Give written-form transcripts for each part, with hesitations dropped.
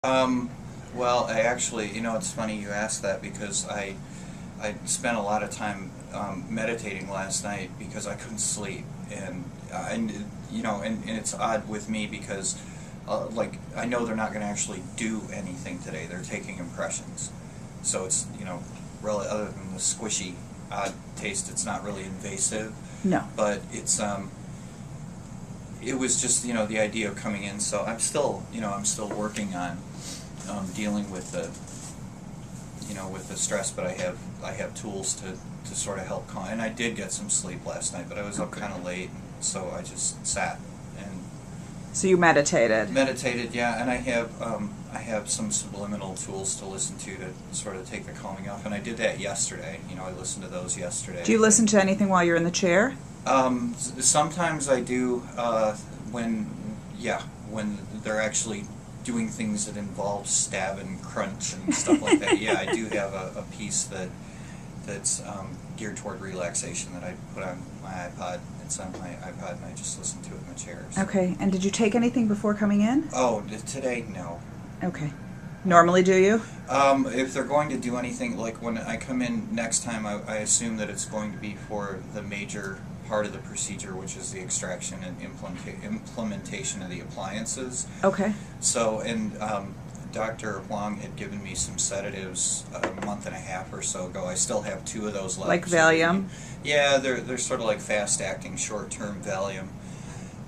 Um, well, I actually, it's funny you asked that because I spent a lot of time meditating last night because I couldn't sleep, and it's odd with me because like I know they're not going to actually do anything today. They're taking impressions, so it's really other than the squishy odd taste, it's not really invasive. No. But it was just the idea of coming in. So I'm still working on dealing with the stress, but I have tools to sort of help calm. And I did get some sleep last night, but I was up kind of late, so I just sat and So you meditated. Yeah, and I have some subliminal tools to listen to sort of take the calming off, and I did that yesterday. I listened to those yesterday. Do you listen to anything while you're in the chair? Sometimes I do when they're actually doing things that involve stab and crunch and stuff like that. Yeah, I do have a piece that's geared toward relaxation that I put on my iPod. It's on my iPod, and I just listen to it in the chair. So. Okay. And did you take anything before coming in? Oh, today, no. Okay. Normally, do you? If they're going to do anything, like when I come in next time, I assume that it's going to be for the major part of the procedure, which is the extraction and implementation of the appliances. Okay. So, and Dr. Huang had given me some sedatives a month and a half or so ago. I still have 2 of those left. Like Valium? Yeah, they're sort of like fast-acting, short-term Valium.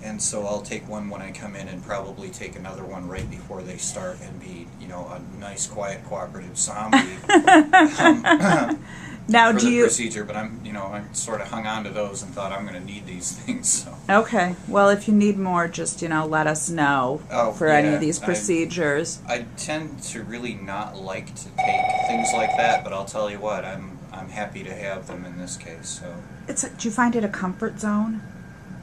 And so I'll take one when I come in and probably take another one right before they start and be, a nice, quiet, cooperative zombie Now, for do the you? procedure. But I sort of hung on to those and thought I'm going to need these things. So. Okay. Well, if you need more, just let us know for any of these procedures. I tend to really not like to take things like that, but I'll tell you what, I'm happy to have them in this case. So. Do you find it a comfort zone?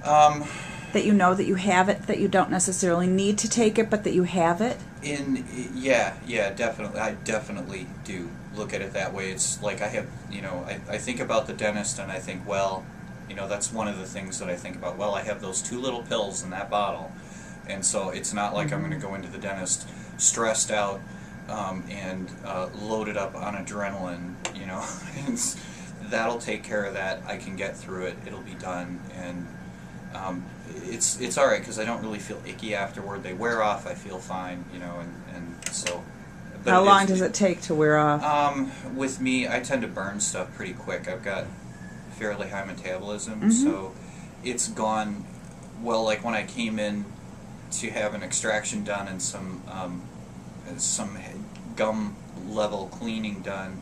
That you know that you have it, that you don't necessarily need to take it, but that you have it? Yeah, definitely. I definitely do look at it that way. It's like I have, I think about the dentist and I think, well, that's one of the things that I think about. Well, I have those 2 little pills in that bottle. And so it's not like I'm going to go into the dentist stressed out and loaded up on adrenaline, that'll take care of that. I can get through it. It'll be done. And it's all right because I don't really feel icky afterward. They wear off. I feel fine, and so. How long does it take to wear off? With me, I tend to burn stuff pretty quick. I've got fairly high metabolism, so it's gone. Well, like when I came in to have an extraction done and some gum level cleaning done.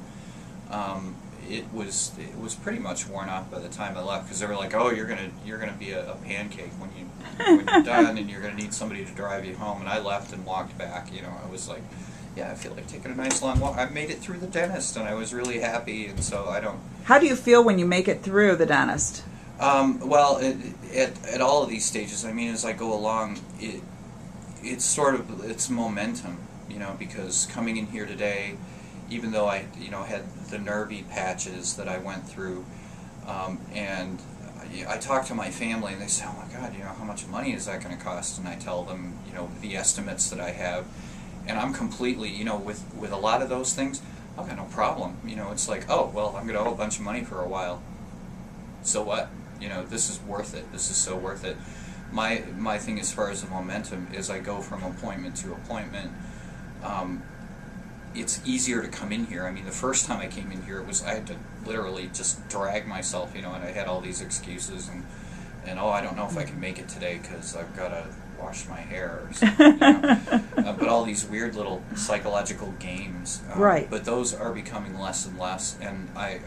It was pretty much worn off by the time I left because they were like, "Oh, you're gonna be a pancake when you're done, and you're gonna need somebody to drive you home." And I left and walked back. I was like, "Yeah, I feel like taking a nice long walk." I made it through the dentist, and I was really happy. And so I don't. How do you feel when you make it through the dentist? Well, at all of these stages, as I go along, it's momentum, because coming in here today. Even though I, had the nervy patches that I went through, and I talked to my family, and they said, "Oh my God, how much money is that going to cost?" And I tell them, the estimates that I have, and I'm completely, with a lot of those things, I've got no problem. It's like, oh well, I'm going to owe a bunch of money for a while. So what? This is worth it. This is so worth it. My thing as far as the momentum is, I go from appointment to appointment. It's easier to come in here. The first time I came in here, I had to literally just drag myself, and I had all these excuses, and I don't know if I can make it today because I've got to wash my hair or something. But all these weird little psychological games. Right. But those are becoming less and less, and I